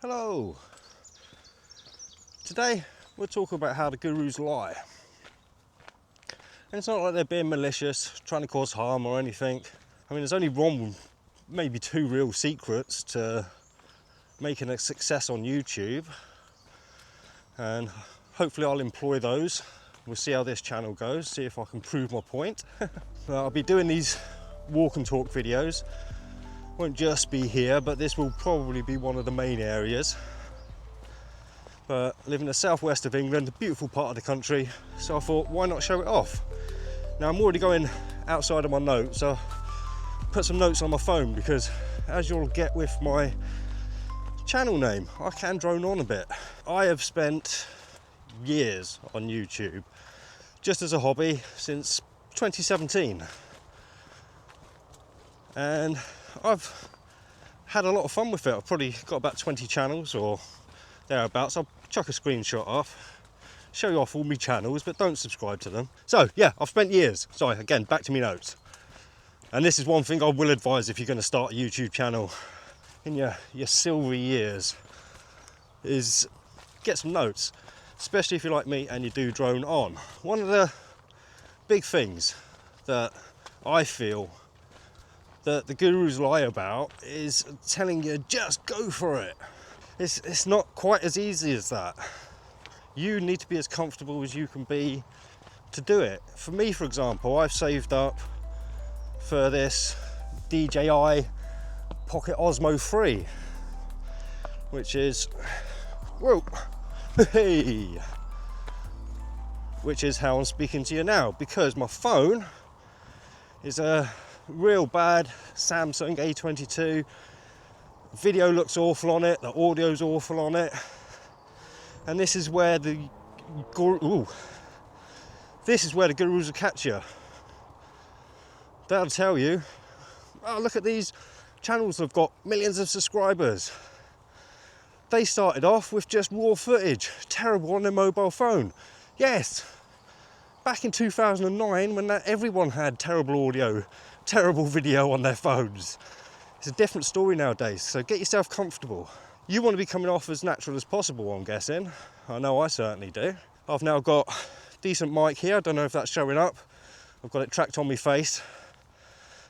Hello. Today we're talking about how the gurus lie. And it's not like they're being malicious, trying to cause harm or anything. I mean, there's only one, maybe two real secrets to making a success on YouTube. And hopefully I'll employ those. We'll see how this channel goes, see if I can prove my point. I'll be doing these walk and talk videos. Won't just be here, but this will probably be one of the main areas. But I live in the southwest of England, a beautiful part of the country, so I thought, why not show it off? Now I'm already going outside of my notes, so put some notes on my phone, because as you'll get with my channel name, I can drone on a bit. I have spent years on YouTube, just as a hobby, since 2017. And I've had a lot of fun with it. I've probably got about 20 channels or thereabouts. I'll chuck a screenshot off, show you off all my channels, but don't subscribe to them. So yeah, I've spent years. Sorry, again, back to me notes. And this is one thing I will advise if you're going to start a YouTube channel in your silvery years, is get some notes, especially if you're like me and you do drone on. One of the big things that I feel that the gurus lie about is telling you just go for it. It's not quite as easy as that. You need to be as comfortable as you can be to do it. For me, for example, I've saved up for this DJI Pocket Osmo 3, which is, whoa, hey, which is how I'm speaking to you now, because my phone is a real bad Samsung A22. Video looks awful on it, the audio's awful on it, and this is where the gurus will catch you. They'll tell you, oh, look at these channels that have got millions of subscribers. They started off with just raw footage, terrible on their mobile phone. Yes, back in 2009, when everyone had terrible audio, terrible video on their phones. It's a different story nowadays, so get yourself comfortable. You want to be coming off as natural as possible, I'm guessing. I know I certainly do. I've now got a decent mic here. I don't know if that's showing up. I've got it tracked on my face.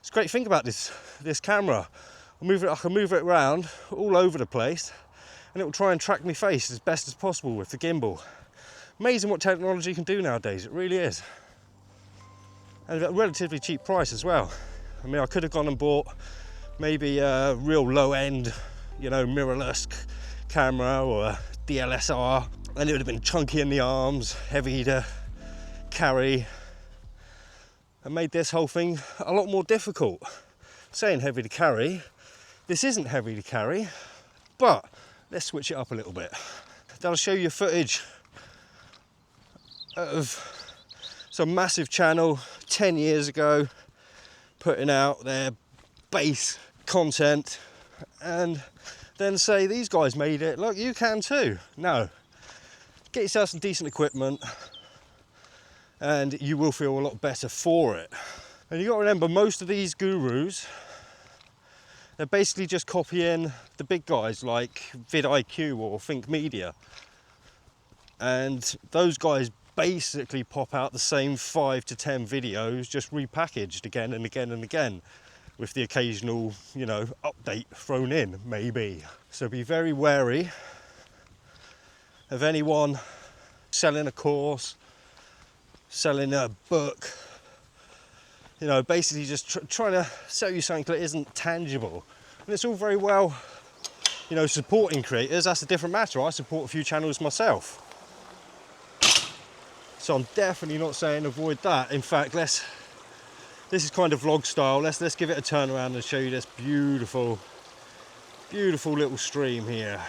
It's a great thing about this camera. I can move it around all over the place, and it will try and track my face as best as possible with the gimbal. Amazing what technology can do nowadays, it really is. And at a relatively cheap price as well. I mean, I could have gone and bought maybe a real low-end, mirrorless camera or a DLSR, and it would have been chunky in the arms, heavy to carry, and made this whole thing a lot more difficult. Saying heavy to carry, this isn't heavy to carry, but let's switch it up a little bit. That'll show you footage of some massive channel 10 years ago putting out their base content, and then say these guys made it, look, you can too. No, get yourself some decent equipment and you will feel a lot better for it. And you got to remember, most of these gurus, they're basically just copying the big guys like vidIQ or Think Media, and those guys basically pop out the same 5 to 10 videos, just repackaged again and again and again, with the occasional, update thrown in, maybe. So be very wary of anyone selling a course, selling a book, basically just trying to sell you something that isn't tangible. And it's all very well, supporting creators. That's a different matter. I support a few channels myself. So I'm definitely not saying avoid that. In fact, this is kind of vlog style. Let's give it a turn around and show you this beautiful, beautiful little stream here.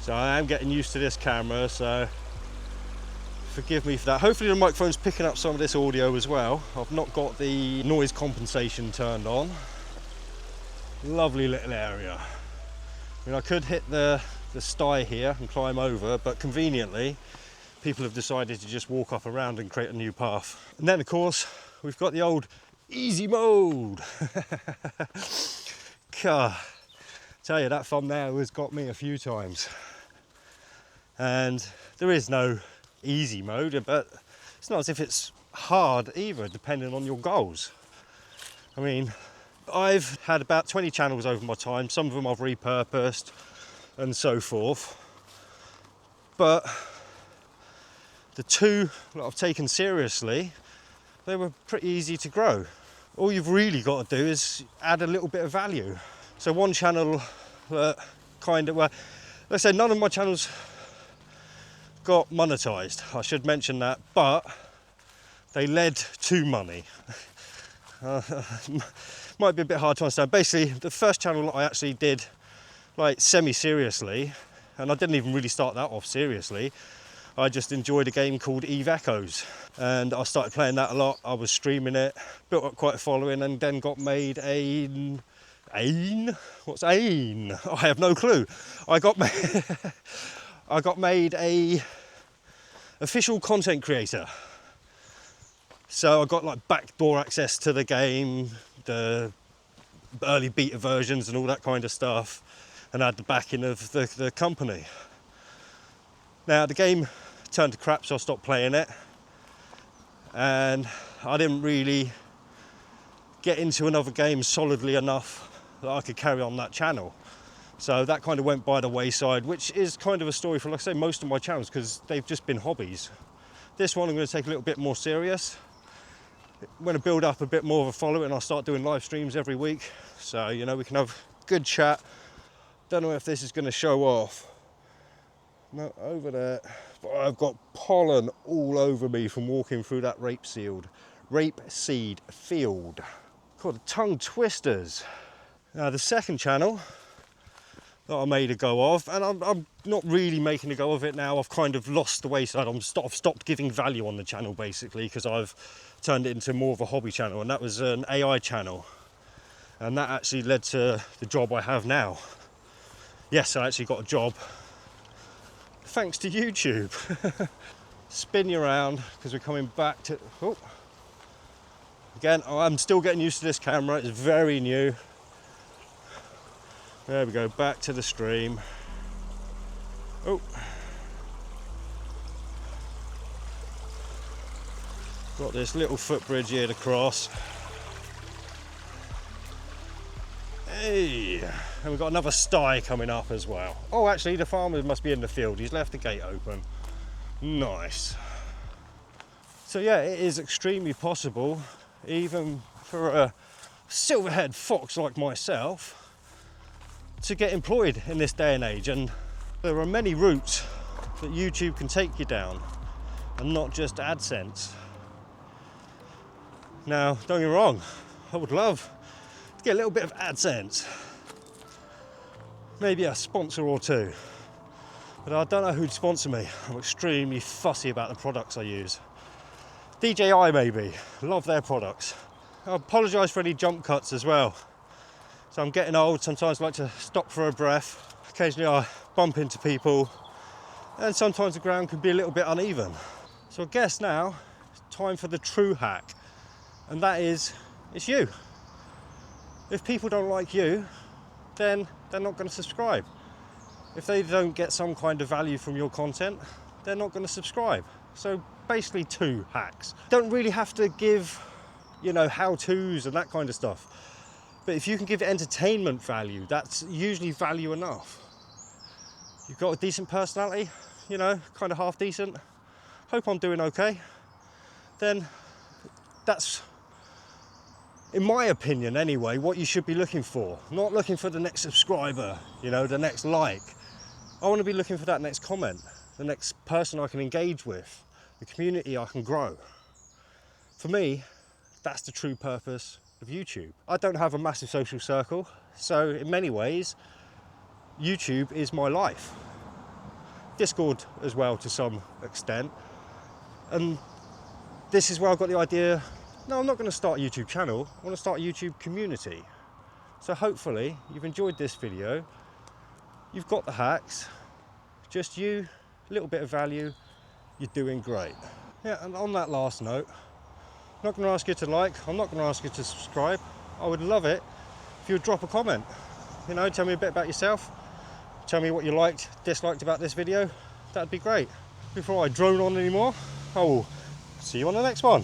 So I am getting used to this camera, so forgive me for that. Hopefully the microphone's picking up some of this audio as well. I've not got the noise compensation turned on. Lovely little area. I mean, I could hit the sty here and climb over, but conveniently people have decided to just walk up around and create a new path. And then of course we've got the old easy mode. God, tell you, that thumbnail has got me a few times. And there is no easy mode, but it's not as if it's hard either, depending on your goals. I mean, I've had about 20 channels over my time. Some of them I've repurposed and so forth. But the two that I've taken seriously, they were pretty easy to grow. All you've really got to do is add a little bit of value. So one channel that kind of, well, let's say none of my channels got monetized. I should mention that, but they led to money. Might be a bit hard to understand. Basically, the first channel that I actually did like semi-seriously, and I didn't even really start that off seriously, I just enjoyed a game called Eve Echoes, and I started playing that a lot. I was streaming it, built up quite a following, and then got made what's AIN? I have no clue. I got made a official content creator. So I got like backdoor access to the game, the early beta versions and all that kind of stuff, and had the backing of the company. Now the game turned to crap, so I stopped playing it, and I didn't really get into another game solidly enough that I could carry on that channel. So that kind of went by the wayside, which is kind of a story for, like I say, most of my channels, because they've just been hobbies. This one I'm going to take a little bit more serious. I'm going to build up a bit more of a following. I'll start doing live streams every week, so you know, we can have good chat. Don't know if this is going to show off. No, over there. But I've got pollen all over me from walking through that rapeseed field. Called the tongue twisters. Now the second channel that I made a go of, and I'm not really making a go of it now. I've kind of lost the wayside. I've stopped giving value on the channel basically, because I've turned it into more of a hobby channel, and that was an AI channel, and that actually led to the job I have now. Yes, I actually got a job thanks to YouTube. Spin you around, because we're coming back to, oh, again, I'm still getting used to this camera. It's very new. There we go, back to the stream. Oh. Got this little footbridge here to cross. Hey, and we've got another sty coming up as well. Oh, actually, the farmer must be in the field. He's left the gate open. Nice. So yeah, it is extremely possible, even for a silverhead fox like myself, to get employed in this day and age. And there are many routes that YouTube can take you down, and not just AdSense. Now, don't get me wrong, I would love to get a little bit of AdSense, maybe a sponsor or two, but I don't know who'd sponsor me. I'm extremely fussy about the products I use. DJI maybe, love their products. I apologise for any jump cuts as well. So I'm getting old, sometimes I like to stop for a breath. Occasionally I bump into people, and sometimes the ground can be a little bit uneven. So I guess now it's time for the true hack, and that is, it's you. If people don't like you, then they're not going to subscribe. If they don't get some kind of value from your content, they're not going to subscribe. So basically 2 hacks. Don't really have to give, you know, how-tos and that kind of stuff. But if you can give entertainment value, that's usually value enough. You've got a decent personality, you know, kind of half decent. Hope I'm doing okay. Then that's, in my opinion anyway, what you should be looking for. Not looking for the next subscriber, you know, the next like. I want to be looking for that next comment, the next person I can engage with, the community I can grow. For me, that's the true purpose of YouTube. I don't have a massive social circle, so in many ways, YouTube is my life. Discord as well to some extent. And this is where I got the idea, no, I'm not going to start a YouTube channel, I want to start a YouTube community. So hopefully you've enjoyed this video, you've got the hacks, just you, a little bit of value, you're doing great. Yeah, and on that last note, I'm not going to ask you to like, I'm not going to ask you to subscribe. I would love it if you would drop a comment. You know, tell me a bit about yourself. Tell me what you liked, disliked about this video. That'd be great. Before I drone on anymore, I will see you on the next one.